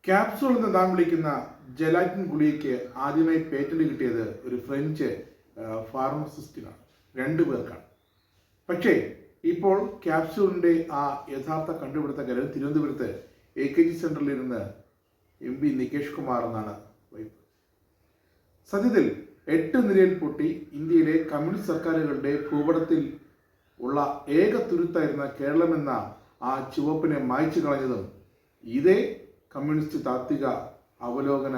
Capsule എന്ന് നാം വിളിക്കുന്ന ജലാറ്റിൻ ഗുളികയ്ക്ക് ആദ്യമായി പേറ്റന്റ് കിട്ടിയത് ഒരു ഫ്രഞ്ച് ഫാർമസിസ്റ്റിനാണ്, 2 പേർക്കാണ്. പക്ഷേ ഇപ്പോൾ ക്യാപ്സൂളിൻ്റെ ആ യഥാർത്ഥ കണ്ടുപിടുത്തക്കാരൻ തിരുവനന്തപുരത്ത് AKG സെന്ററിൽ ഇരുന്ന് MP നികേഷ് കുമാർ എന്നാണ് വൈഫ്. സത്യത്തിൽ 8 നിലയിൽ പൊട്ടി ഇന്ത്യയിലെ കമ്മ്യൂണിസ്റ്റ് സർക്കാരുകളുടെ ഭൂപടത്തിൽ ഉള്ള ഏക തുരുത്തായിരുന്ന കേരളമെന്ന ആ ചുവപ്പിനെ മായ്ച്ചു കളഞ്ഞതും ഇതേ കമ്മ്യൂണിസ്റ്റ് താത്വിക അവലോകന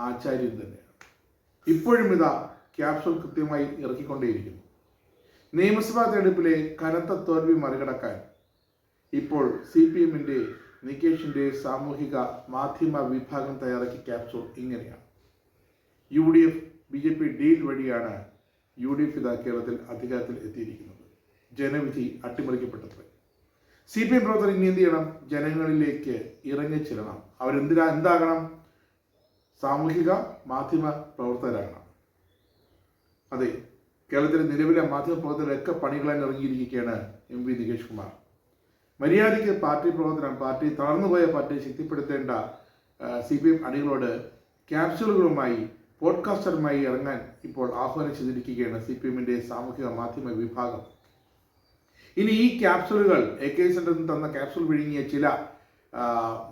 ആചാര്യൻ തന്നെയാണ്. ഇപ്പോഴും ഇതാ ക്യാപ്സൂൾ കൃത്യമായി ഇറക്കിക്കൊണ്ടേയിരിക്കുന്നു. നിയമസഭാ തെരഞ്ഞെടുപ്പിലെ കനത്ത തോൽവി മറികടക്കാൻ ഇപ്പോൾ CPMന്റെ നികേഷിന്റെ സാമൂഹിക മാധ്യമ വിഭാഗം തയ്യാറാക്കിയ ക്യാപ്സൂൾ ഇങ്ങനെയാണ്. UDF BJP ഡീൽ വഴിയാണ് UDF ഇതാ കേരളത്തിൽ അധികാരത്തിൽ എത്തിയിരിക്കുന്നത്. ജനവിധി അട്ടിമറിക്കപ്പെട്ടത്. CPM പ്രവർത്തകർ ഇനി എന്ത് ചെയ്യണം? ജനങ്ങളിലേക്ക് ഇറങ്ങിച്ചെല്ലണം. എന്താകണം? സാമൂഹിക മാധ്യമ പ്രവർത്തകരാകണം. അതെ, കേരളത്തിലെ നിലവിലെ മാധ്യമ പ്രവർത്തകരൊക്കെ പണികളാൻ ഇറങ്ങിയിരിക്കുകയാണ് MP നികേഷ് കുമാർ. മര്യാദയ്ക്ക് പാർട്ടി പ്രവർത്തനം, പാർട്ടി തളർന്നുപോയ പാർട്ടിയെ ശക്തിപ്പെടുത്തേണ്ട CPM അണികളോട് ക്യാപ്സ്യൂളുകളുമായി പോഡ്കാസ്റ്ററുമായി ഇറങ്ങാൻ ഇപ്പോൾ ആഹ്വാനം ചെയ്തിരിക്കുകയാണ് CPMന്റെ സാമൂഹിക മാധ്യമ വിഭാഗം. ഇനി ഈ ക്യാപ്സൂളുകൾ AKG സെന്ററിൽ നിന്ന് തന്ന ക്യാപ്സൂൾ വിഴുങ്ങിയ ചില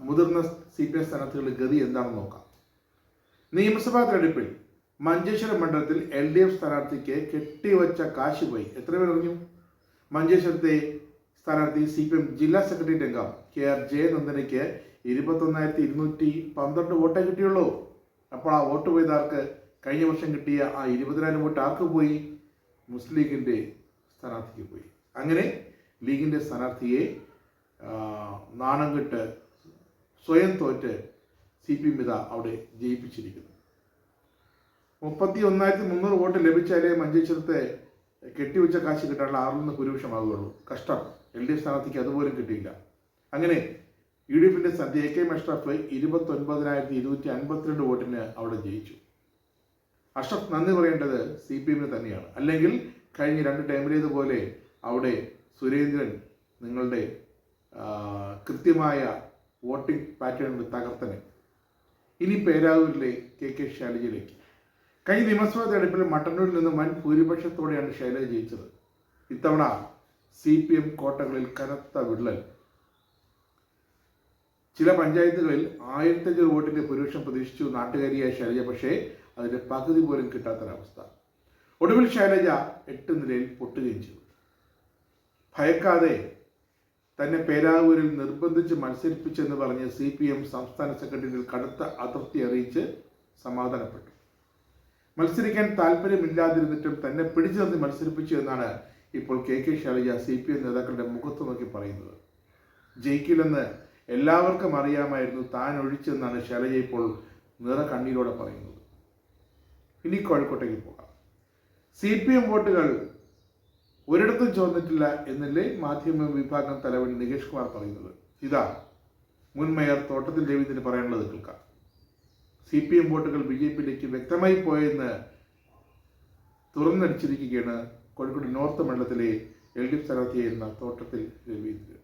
മുതിർന്ന CPM സ്ഥാനാർത്ഥികളുടെ ഗതി എന്താണെന്ന് നോക്കാം. നിയമസഭാ തെരഞ്ഞെടുപ്പിൽ മഞ്ചേശ്വരം മണ്ഡലത്തിൽ LDF സ്ഥാനാർത്ഥിക്ക് കെട്ടിവച്ച കാശ് പോയി. എത്ര പേർ അറിഞ്ഞു? മഞ്ചേശ്വരത്തെ സ്ഥാനാർത്ഥി CPM ജില്ലാ സെക്രട്ടേറിയറ്റ് അംഗം KR ജയനന്ദനയ്ക്ക് 21,212 വോട്ടേ കിട്ടിയുള്ളൂ. അപ്പോൾ ആ വോട്ട് പോയതാർക്ക്? കഴിഞ്ഞ വർഷം കിട്ടിയ ആ 20,000 വോട്ട് ആർക്ക് പോയി? മുസ്ലിം ലീഗിൻ്റെ സ്ഥാനാർത്ഥിക്ക് പോയി. അങ്ങനെ ലീഗിൻ്റെ സ്ഥാനാർത്ഥിയെ നാണം കെട്ട് സ്വയം തോറ്റ് CPM ഇതാ അവിടെ ജയിപ്പിച്ചിരിക്കുന്നു. 31,300 വോട്ട് ലഭിച്ചാലേ മഞ്ചേശ്വരത്തെ കെട്ടിവെച്ച കാശ് കിട്ടാനുള്ള 6 ഭൂരിപക്ഷമാകുകയുള്ളൂ. കഷ്ടം. LDF സ്ഥാനാർത്ഥിക്ക് അതുപോലും കിട്ടിയില്ല. അങ്ങനെ UDFന്റെ AK അഷ്റഫ് 29,252 വോട്ടിന് അവിടെ ജയിച്ചു. അഷ്റഫ് നന്ദി പറയേണ്ടത് CPMന് തന്നെയാണ്. അല്ലെങ്കിൽ കഴിഞ്ഞ 2 ടൈമിലേതുപോലെ അവിടെ സുരേന്ദ്രൻ നിങ്ങളുടെ കൃത്യമായ വോട്ടിംഗ് പാറ്റേൺ തകർത്തനെ. ഇനി പേരാവൂരിലെ KK ശൈലജയിലേക്ക്. കഴിഞ്ഞ നിയമസഭാ തെരഞ്ഞെടുപ്പിൽ മട്ടന്നൂരിൽ നിന്ന് വൻ ഭൂരിപക്ഷത്തോടെയാണ് ശൈലജ ജയിച്ചത്. ഇത്തവണ CPM കോട്ടകളിൽ കനത്ത വിള്ളൽ. ചില പഞ്ചായത്തുകളിൽ 1,500 വോട്ടിന്റെ ഭൂരിപക്ഷം പ്രതീക്ഷിച്ചു നാട്ടുകാരിയായ ശൈലജ. പക്ഷേ അതിന്റെ പകുതി പോലും കിട്ടാത്തൊരവസ്ഥ. ഒടുവിൽ ശൈലജ 8 നിലയിൽ പൊട്ടുകയും ചെയ്തു. ഭയക്കാതെ തന്നെ പേരാവൂരിൽ നിർബന്ധിച്ച് മത്സരിപ്പിച്ചെന്ന് പറഞ്ഞ് CPM സംസ്ഥാന സെക്രട്ടറിയിൽ കടുത്ത അതൃപ്തി അറിയിച്ച് സമാധാനപ്പെട്ടു. മത്സരിക്കാൻ താല്പര്യമില്ലാതിരുന്നിട്ടും തന്നെ പിടിച്ചു നിർത്തി മത്സരിപ്പിച്ചു എന്നാണ് ഇപ്പോൾ KK ശൈലജ CPM നേതാക്കളുടെ മുഖത്ത് നോക്കി പറയുന്നത്. ജയിക്കില്ലെന്ന് എല്ലാവർക്കും അറിയാമായിരുന്നു, താൻ ഒഴിച്ചെന്നാണ് ശൈലജ ഇപ്പോൾ നിറകണ്ണീരോടെ പറയുന്നത്. ഇനി കോഴിക്കോട്ടേക്ക് പോകാം. CPM വോട്ടുകൾ ഒരിടത്തും ചോർന്നിട്ടില്ല എന്നല്ലേ മാധ്യമ വിഭാഗം തലവൻ നികേഷ് കുമാർ പറയുന്നത്. ഇതാ മുൻ മേയർ തോട്ടത്തിൽ രവീന്ദ്രന് പറയാനുള്ളത് കേൾക്കാം. CPM വോട്ടുകൾ BJPയിലേക്ക് വ്യക്തമായി പോയെന്ന് തുറന്നടിച്ചിരിക്കുകയാണ് കോഴിക്കോട് നോർത്ത് മണ്ഡലത്തിലെ LDF സ്ഥാനാർത്ഥിയായിരുന്ന തോട്ടത്തിൽ രവീന്ദ്രൻ.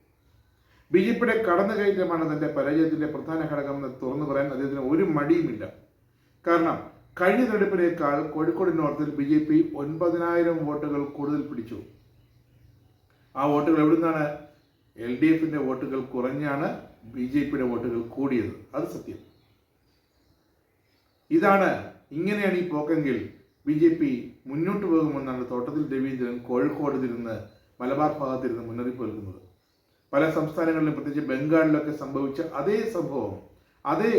BJPയുടെ കടന്നുകയറ്റമാണ് തന്റെ പരാജയത്തിന്റെ പ്രധാന ഘടകമെന്ന് തുറന്നു പറയാൻ അദ്ദേഹത്തിന് ഒരു മടിയുമില്ല. കാരണം കഴിഞ്ഞ തെരഞ്ഞെടുപ്പിനേക്കാൾ കോഴിക്കോട് നോർത്തിൽ BJP 9,000 വോട്ടുകൾ കൂടുതൽ പിടിച്ചു. ആ വോട്ടുകൾ എവിടുന്നാണ്? LDFന്റെ വോട്ടുകൾ കുറഞ്ഞാണ് BJPയുടെ വോട്ടുകൾ കൂടിയത്. അത് സത്യം. ഇങ്ങനെയാണ് ഈ പോക്കെങ്കിൽ BJP മുന്നോട്ട് പോകുമെന്നാണ് തോട്ടത്തിൽ രവീന്ദ്രൻ കോഴിക്കോടിലിരുന്ന് മലബാർ ഭാഗത്തിരുന്ന് മുന്നറിയിപ്പ് നൽകുന്നത്. പല സംസ്ഥാനങ്ങളിലും പ്രത്യേകിച്ച് ബംഗാളിലൊക്കെ സംഭവിച്ച അതേ സംഭവം, അതേ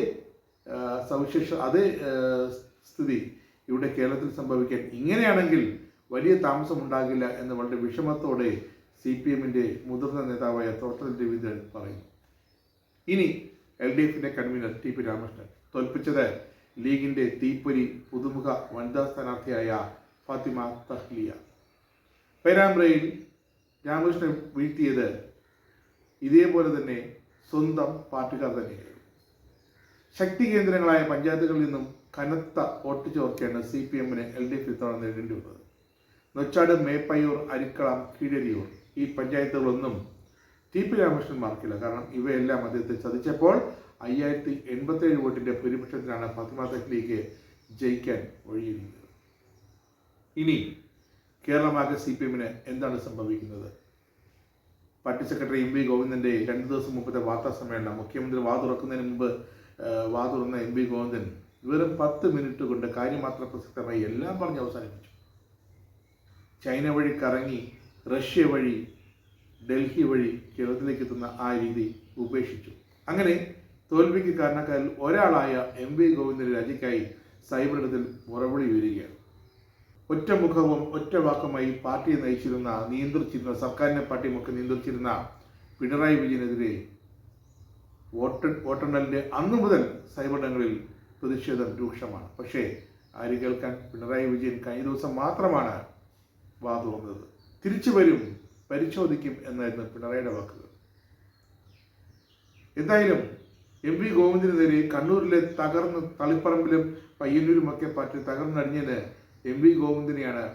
സ്ഥിതി ഇവിടെ കേരളത്തിൽ സംഭവിക്കാൻ ഇങ്ങനെയാണെങ്കിൽ വലിയ താമസം ഉണ്ടാകില്ല എന്ന് വളരെ വിഷമത്തോടെ CPMന്റെ മുതിർന്ന നേതാവായ തോട്ടത്തിൽ രവീന്ദ്രൻ പറയുന്നു. ഇനി LDFന്റെ കൺവീനർ TP രാമകൃഷ്ണൻ തോൽപ്പിച്ചത് ലീഗിന്റെ തീപ്പൊരി പുതുമുഖ വനിതാ സ്ഥാനാർത്ഥിയായ ഫാത്തിമ തഹ്ലിയ. പേരാമ്പ്രയിൽ രാമകൃഷ്ണൻ വീഴ്ത്തിയത് ഇതേപോലെ തന്നെ സ്വന്തം പാർട്ടിക്കാർ തന്നെയായിരുന്നു. ശക്തി കേന്ദ്രങ്ങളായ പഞ്ചായത്തുകളിൽ നിന്നും കനത്ത വോട്ട് ചോർച്ചയാണ് CPMന് LDF ഇത്തവണ നേരിടേണ്ടി വന്നത്. നൊച്ചാട്, മേപ്പയ്യൂർ, അരിക്കളം, കീഴരിയൂർ ഈ പഞ്ചായത്തുകളൊന്നും TP രാമകൃഷ്ണൻ മാർക്കില്ല. കാരണം ഇവയെല്ലാം അദ്ദേഹത്തെ ചതിച്ചപ്പോൾ 5087 വോട്ടിൻ്റെ ഭൂരിപക്ഷത്തിലാണ് ഫാത്തിമ തഹ്ലിക്ക് ജയിക്കാൻ വഴിയൊരുങ്ങിയത്. ഇനി കേരളമാകെ CPM എന്താണ് സംഭവിക്കുന്നത്? പാർട്ടി സെക്രട്ടറി MV ഗോവിന്ദൻ്റെ 2 ദിവസം മുമ്പത്തെ വാർത്താ സമ്മേളനം, മുഖ്യമന്ത്രി തുറക്കുന്നതിന് മുമ്പ് തുറന്ന MV ഗോവിന്ദൻ വെറും 10 മിനിറ്റ് കൊണ്ട് കാര്യമാത്ര പ്രസക്തമായി എല്ലാം പറഞ്ഞ് അവസാനിപ്പിച്ചു. ചൈന വഴി കറങ്ങി റഷ്യ വഴി ഡൽഹി വഴി കേരളത്തിലേക്ക് എത്തുന്ന ആ രീതി ഉപേക്ഷിച്ചു. അങ്ങനെ തോൽവിക്ക് കാരണക്കാരിൽ ഒരാളായ MV ഗോവിന്ദൻ്റെ രാജിക്കായി സൈബറിടത്തിൽ മുറവിളി വരികയാണ്. ഒറ്റമുഖവും ഒറ്റ വാക്കുമായി പാർട്ടിയെ നയിച്ചിരുന്ന നിയന്ത്രിച്ചിരുന്ന സർക്കാരിനെ പാർട്ടിയുമൊക്കെ നിയന്ത്രിച്ചിരുന്ന പിണറായി വിജയനെതിരെ വോട്ടെണ്ണലിൻ്റെ അന്നു മുതൽ സൈബറിടങ്ങളിൽ പ്രതിഷേധം രൂക്ഷമാണ്. പക്ഷേ ആര് കേൾക്കാൻ? പിണറായി വിജയൻ കഴിഞ്ഞ ദിവസം മാത്രമാണ് തുറന്നത്. തിരിച്ചു വരും, പരിശോധിക്കും എന്നായിരുന്നു പിണറായിയുടെ വാക്കുകൾ. എന്തായാലും MV ഗോവിന്ദനെതിരെ കണ്ണൂരിലെ തളിപ്പറമ്പിലും പയ്യന്നൂരുമൊക്കെ പാർട്ടി തകർന്നടിഞ്ഞതിന് MV ഗോവിന്ദനെയാണ്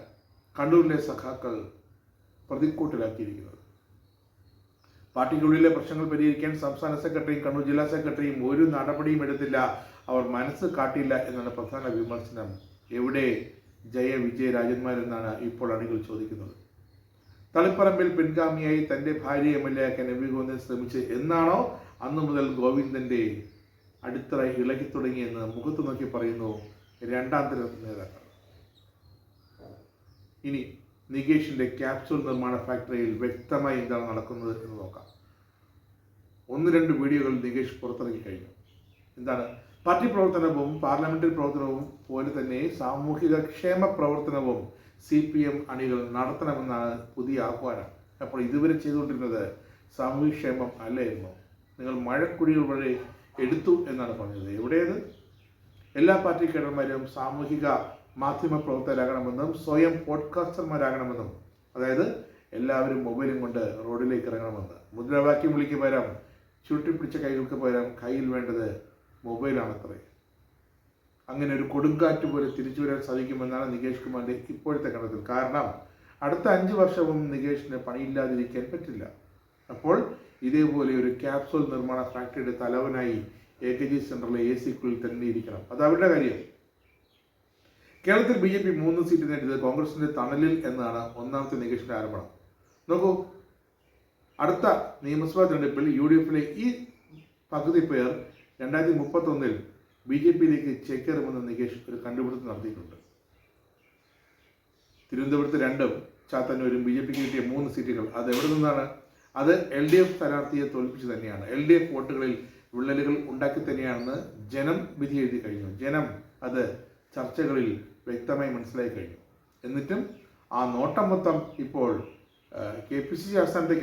കണ്ണൂരിലെ സഖാക്കൾ പ്രതിക്കൂട്ടിലാക്കിയിരിക്കുന്നത്. പാർട്ടിക്കുള്ളിലെ പ്രശ്നങ്ങൾ പരിഹരിക്കാൻ സംസ്ഥാന സെക്രട്ടറിയും കണ്ണൂർ ജില്ലാ സെക്രട്ടറിയും ഒരു നടപടിയും എടുത്തില്ല, അവർ മനസ്സ് കാട്ടില്ല എന്നാണ് പ്രധാന വിമർശനം. എവിടെ വിജയ രാജന്മാരെന്നാണ് ഇപ്പോൾ അണികൾ ചോദിക്കുന്നത്. തളിപ്പറമ്പിൽ പിൻഗാമിയായി തൻ്റെ ഭാര്യയെ MLA ആക്കാൻ MV ഗോവിന്ദൻ ശ്രമിച്ച് എന്നാണോ അന്നു മുതൽ ഗോവിന്ദൻ്റെ അടിത്തറ ഇളകി തുടങ്ങിയെന്ന് മുഖത്ത് നോക്കി പറയുന്നു രണ്ടാം തരം നേതാക്കൾ. ഇനി നികേഷിൻ്റെ ക്യാപ്സൂൾ നിർമ്മാണ ഫാക്ടറിയിൽ വ്യക്തമായി എന്താണ് നടക്കുന്നത് എന്ന് നോക്കാം. 1-2 വീഡിയോകൾ നികേഷ് പുറത്തിറക്കി കഴിഞ്ഞു. എന്താണ്? പാർട്ടി പ്രവർത്തനവും പാർലമെന്ററി പ്രവർത്തനവും പോലെ തന്നെ സാമൂഹിക ക്ഷേമ പ്രവർത്തനവും CPM അണികൾ നടത്തണമെന്നാണ് പുതിയ ആഹ്വാനം. അപ്പോൾ ഇതുവരെ ചെയ്തുകൊണ്ടിരുന്നത് സാമൂഹിക ക്ഷേമം അല്ലായിരുന്നു, നിങ്ങൾ മഴക്കുടികൾ വഴി എടുത്തു എന്നാണ് പറഞ്ഞത്. എവിടേത്? എല്ലാ പാർട്ടി കേഡർമാരും സാമൂഹിക മാധ്യമ പ്രവർത്തകരാകണമെന്നും സ്വയം പോഡ്കാസ്റ്റർമാരാകണമെന്നും, അതായത് എല്ലാവരും മൊബൈലും കൊണ്ട് റോഡിലേക്ക് ഇറങ്ങണമെന്ന്. മുദ്രാവാക്യം വിളിക്ക് പകരം ചുരുട്ടിപ്പിടിച്ച കൈകൾക്ക് പകരം കയ്യിൽ വേണ്ടത് മൊബൈലാണത്രേ. അങ്ങനെ ഒരു കൊടുങ്കാറ്റ് പോലെ തിരിച്ചു വരാൻ സാധിക്കുമെന്നാണ് നികേഷ് കുമാറിൻ്റെ ഇപ്പോഴത്തെ കണ്ടെത്തൽ. കാരണം അടുത്ത 5 വർഷവും നികേഷിന് പണിയില്ലാതിരിക്കാൻ പറ്റില്ല. അപ്പോൾ ഇതേപോലെ ഒരു ക്യാപ്സൂൾ നിർമ്മാണ ഫാക്ടറിയുടെ തലവനായി AKG സെൻറ്ററിലെ AC-ക്കുള്ളിൽ തന്നെ ഇരിക്കണം. അത് അവരുടെ കാര്യം. കേരളത്തിൽ BJP 3 സീറ്റ് നേടിയത് കോൺഗ്രസിൻ്റെ തണലിൽ എന്നാണ് ഒന്നാമത്തെ നികേഷിൻ്റെ ആരോപണം. നോക്കൂ, അടുത്ത നിയമസഭാ തെരഞ്ഞെടുപ്പിൽ UDF-ലെ ഈ പകുതി പേർ 2031 BJP-യിലേക്ക് ചേക്കേറുമെന്ന് നികേഷ് ഒരു കണ്ടുപിടുത്തം നടത്തിയിട്ടുണ്ട്. തിരുവനന്തപുരത്ത് 2-ഉം ചാത്തന്നൂരും BJP-ക്ക് കിട്ടിയ 3 സീറ്റുകൾ അത് എവിടെ നിന്നാണ്? അത് LDF സ്ഥാനാർത്ഥിയെ തോൽപ്പിച്ച് തന്നെയാണ്. LDF വോട്ടുകളിൽ വിള്ളലുകൾ ഉണ്ടാക്കി തന്നെയാണെന്ന് ജനം വിധി എഴുതി കഴിഞ്ഞു. ജനം അത് ചർച്ചകളിൽ വ്യക്തമായി മനസ്സിലായി കഴിഞ്ഞു. എന്നിട്ടും ആ നോട്ടം മൊത്തം ഇപ്പോൾ KPCC ആസ്ഥാനത്തേക്ക്